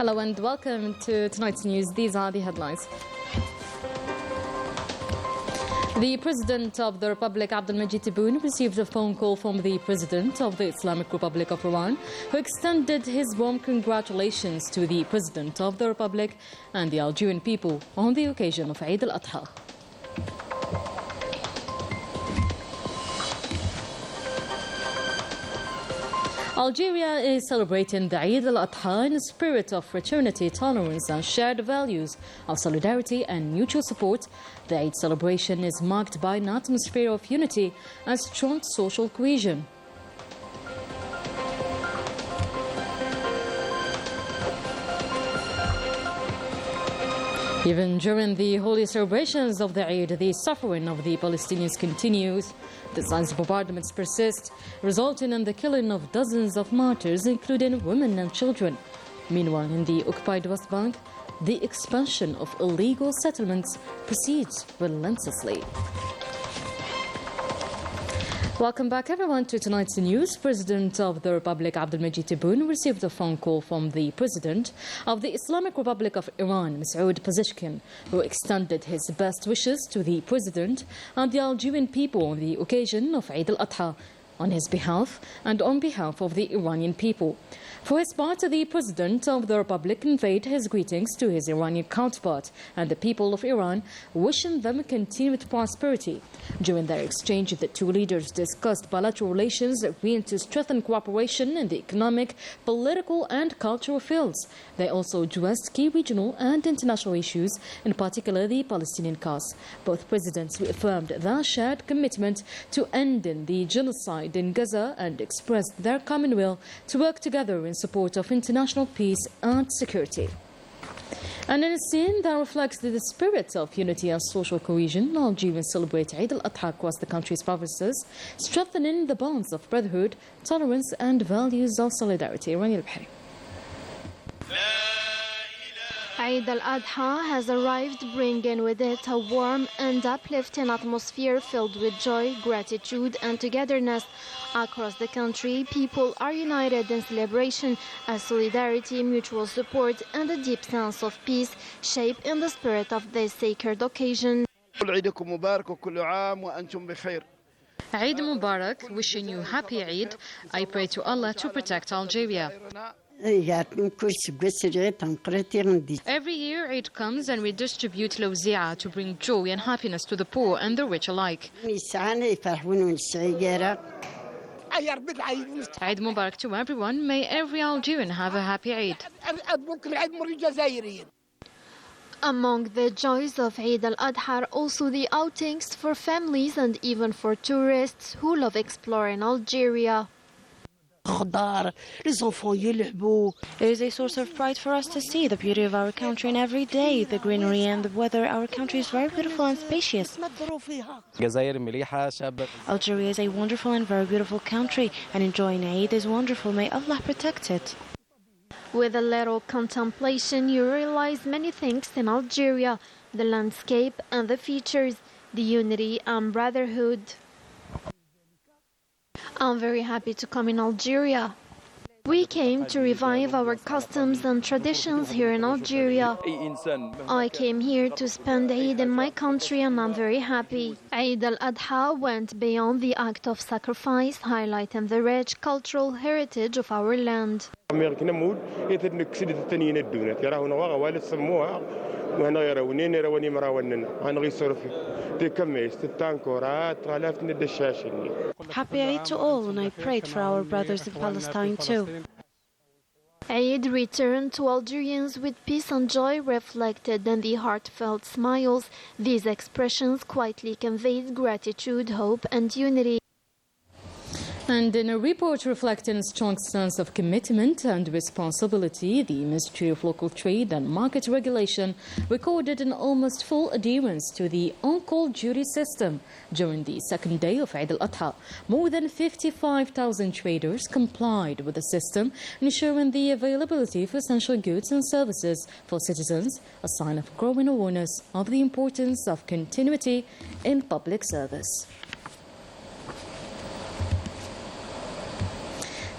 Hello and welcome to tonight's news. These are the headlines. The President of the Republic, Abdulmajid Tebboune, received a phone call from the President of the Islamic Republic of Iran, who extended his warm congratulations to the President of the Republic and the Algerian people on the occasion of Eid al-Adha. Algeria is celebrating the Eid al-Adha in a spirit of fraternity, tolerance and shared values of solidarity and mutual support. The Eid celebration is marked by an atmosphere of unity and strong social cohesion. Even during the holy celebrations of the Eid, the suffering of the Palestinians continues. The signs of bombardments persist, resulting in the killing of dozens of martyrs, including women and children. Meanwhile, in the occupied West Bank, the expansion of illegal settlements proceeds relentlessly. Welcome back, everyone, to tonight's news. President of the Republic, Abdulmajid Tebboune, received a phone call from the President of the Islamic Republic of Iran, Masoud Pezeshkian, who extended his best wishes to the President and the Algerian people on the occasion of Eid al-Adha, on his behalf and on behalf of the Iranian people. For his part, the President of the Republic conveyed his greetings to his Iranian counterpart and the people of Iran, wishing them continued prosperity. During their exchange, the two leaders discussed bilateral relations agreeing to strengthen cooperation in the economic, political and cultural fields. They also addressed key regional and international issues, in particular the Palestinian cause. Both presidents reaffirmed their shared commitment to ending the genocide in Gaza and expressed their common will to work together in support of international peace and security. And in a scene that reflects the spirit of unity and social cohesion, Algerians celebrate Eid al-Adha across the country's provinces, strengthening the bonds of brotherhood, tolerance and values of solidarity. Rani al-Bahri. Eid al-Adha has arrived, bringing with it a warm and uplifting atmosphere filled with joy, gratitude and togetherness. Across the country, people are united in celebration as solidarity, mutual support and a deep sense of peace shape in the spirit of this sacred occasion. Eid Mubarak, wishing you happy Eid. I pray to Allah to protect Algeria. Every year Eid comes and we distribute lawzia to bring joy and happiness to the poor and the rich alike. Eid Mubarak to everyone. May every Algerian have a happy Eid. Among the joys of Eid al-Adha are also the outings for families and even for tourists who love exploring Algeria. It is a source of pride for us to see the beauty of our country, and every day the greenery and the weather. Our country is very beautiful and spacious. Algeria is a wonderful and very beautiful country, and enjoying Eid is wonderful. May Allah protect it. With a little contemplation, you realize many things in Algeria: the landscape and the features, the unity and brotherhood. I'm very happy to come in Algeria. We came to revive our customs and traditions here in Algeria. I came here to spend Eid in my country and I'm very happy. Eid al-Adha went beyond the act of sacrifice, highlighting the rich cultural heritage of our land. Happy Eid to all, and I prayed for our brothers in Palestine too. Eid returned to Algerians with peace and joy reflected in the heartfelt smiles. These expressions quietly conveyed gratitude, hope and unity. And in a report reflecting a strong sense of commitment and responsibility, the Ministry of Local Trade and Market Regulation recorded an almost full adherence to the on-call duty system during the second day of Eid al-Adha. More than 55,000 traders complied with the system, ensuring the availability of essential goods and services for citizens, a sign of growing awareness of the importance of continuity in public service.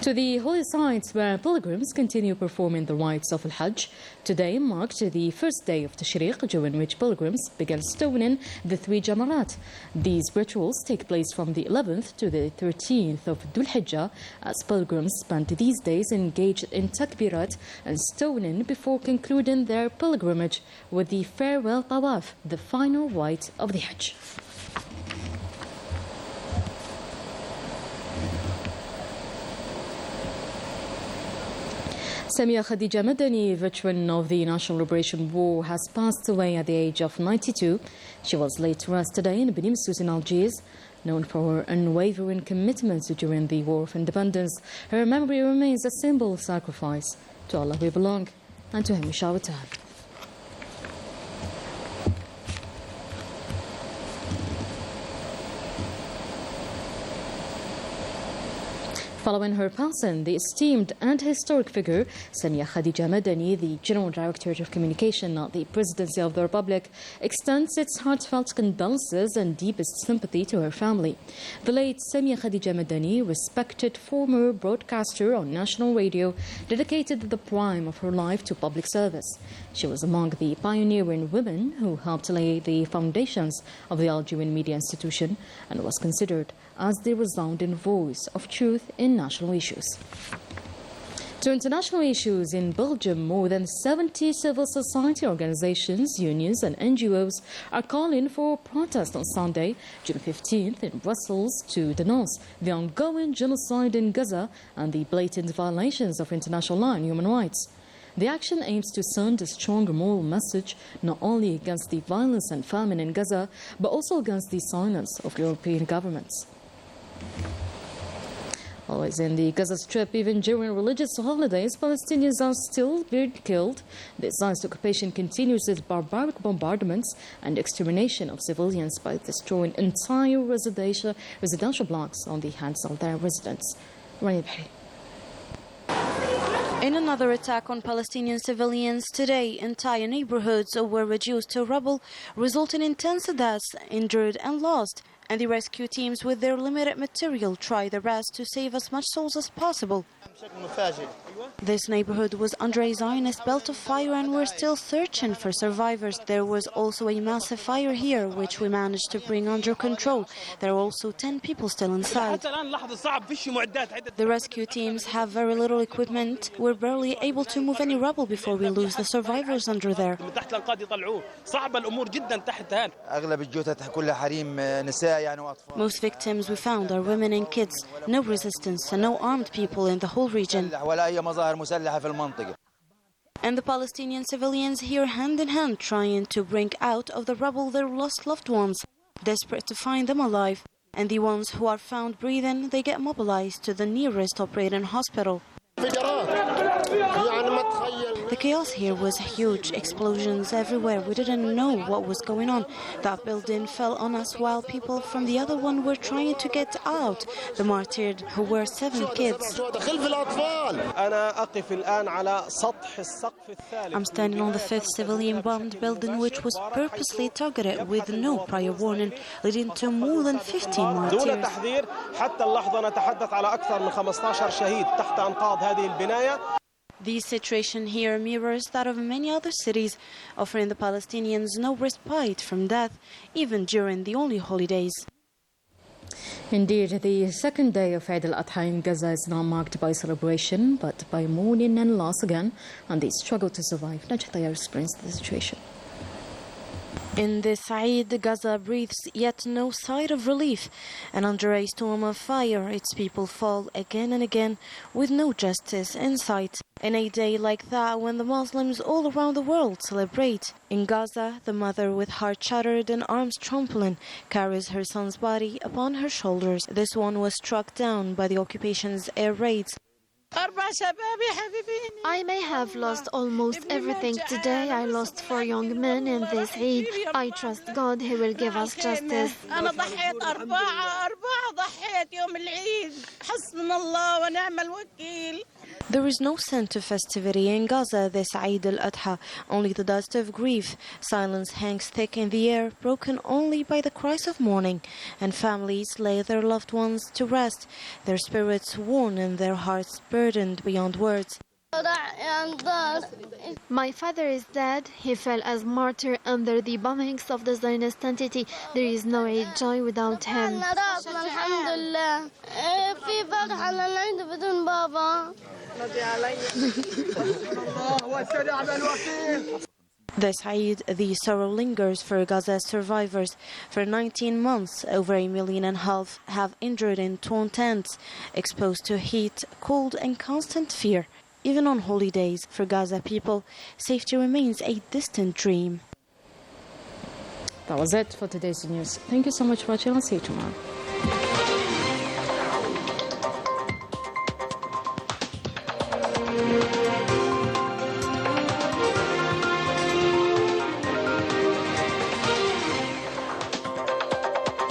To the holy sites where pilgrims continue performing the rites of Al-Hajj. Today marked the first day of Tashriq, during which pilgrims began stoning the 3 Jamarat. These rituals take place from the 11th to the 13th of Dhul Hijjah, as pilgrims spend these days engaged in takbirat and stoning before concluding their pilgrimage with the farewell tawaf, the final rite of the Hajj. Samia Khadija Madani, veteran of the National Liberation War, has passed away at the age of 92. She was laid to rest today in Beni Messous in Algiers. Known for her unwavering commitment during the War of Independence, her memory remains a symbol of sacrifice. To Allah we belong, and to Him we shall return. Following her passing, the esteemed and historic figure, Samia Khadija Madani, the General Director of Communication at the Presidency of the Republic, extends its heartfelt condolences and deepest sympathy to her family. The late Samia Khadija Madani, respected former broadcaster on national radio, dedicated the prime of her life to public service. She was among the pioneering women who helped lay the foundations of the Algerian media institution and was considered as the resounding voice of truth in national issues. To international issues, in Belgium, more than 70 civil society organizations, unions and NGOs are calling for protest on Sunday, June 15th in Brussels to denounce the ongoing genocide in Gaza and the blatant violations of international law and human rights. The action aims to send a strong moral message not only against the violence and famine in Gaza, but also against the silence of European governments. Always in the Gaza Strip, even during religious holidays, Palestinians are still being killed. The Zionist occupation continues its barbaric bombardments and extermination of civilians by destroying entire residential blocks on the hands of their residents. Rani Bahri. In another attack on Palestinian civilians today, entire neighborhoods were reduced to rubble, resulting in tens of deaths, injured and lost. And the rescue teams, with their limited material, try their best to save as much souls as possible. This neighborhood was under a Zionist belt of fire and we're still searching for survivors. There was also a massive fire here, which we managed to bring under control. There are also 10 people still inside. The rescue teams have very little equipment. We're barely able to move any rubble before we lose the survivors under there. Most victims we found are women and kids. No resistance and no armed people in the whole region. And the Palestinian civilians here hand in hand trying to bring out of the rubble their lost loved ones, desperate to find them alive. And the ones who are found breathing, they get mobilized to the nearest operating hospital. The chaos here was huge, explosions everywhere. We didn't know what was going on. That building fell on us while people from the other one were trying to get out. The martyred, who were 7 kids. I'm standing on the 5th civilian bombed building, which was purposely targeted with no prior warning, leading to more than 15 martyrs. The situation here mirrors that of many other cities, offering the Palestinians no respite from death, even during the only holidays. Indeed, the second day of Eid al-Adha in Gaza is not marked by celebration, but by mourning and loss again, and the struggle to survive. Najah Tayyar explains the situation. In this Eid, Gaza breathes yet no sigh of relief, and under a storm of fire, its people fall again and again with no justice in sight. In a day like that, when the Muslims all around the world celebrate, in Gaza, the mother with heart shattered and arms trembling carries her son's body upon her shoulders. This one was struck down by the occupation's air raids. I may have lost almost everything today. I lost 4 young men in this Eid. I trust God He will give us justice. There is no scent of festivity in Gaza this Eid al-Adha, only the dust of grief. Silence hangs thick in the air, broken only by the cries of mourning, and families lay their loved ones to rest, their spirits worn and their hearts burdened beyond words. My father is dead. He fell as martyr under the bombings of the Zionist entity. There is no Eid joy without him. This Eid, the sorrow lingers for Gaza's survivors. For 19 months, over 1.5 million have endured in torn tents, exposed to heat, cold and constant fear. Even on holy days, for Gaza people, safety remains a distant dream. That was it for today's news. Thank you so much for watching. I'll see you tomorrow.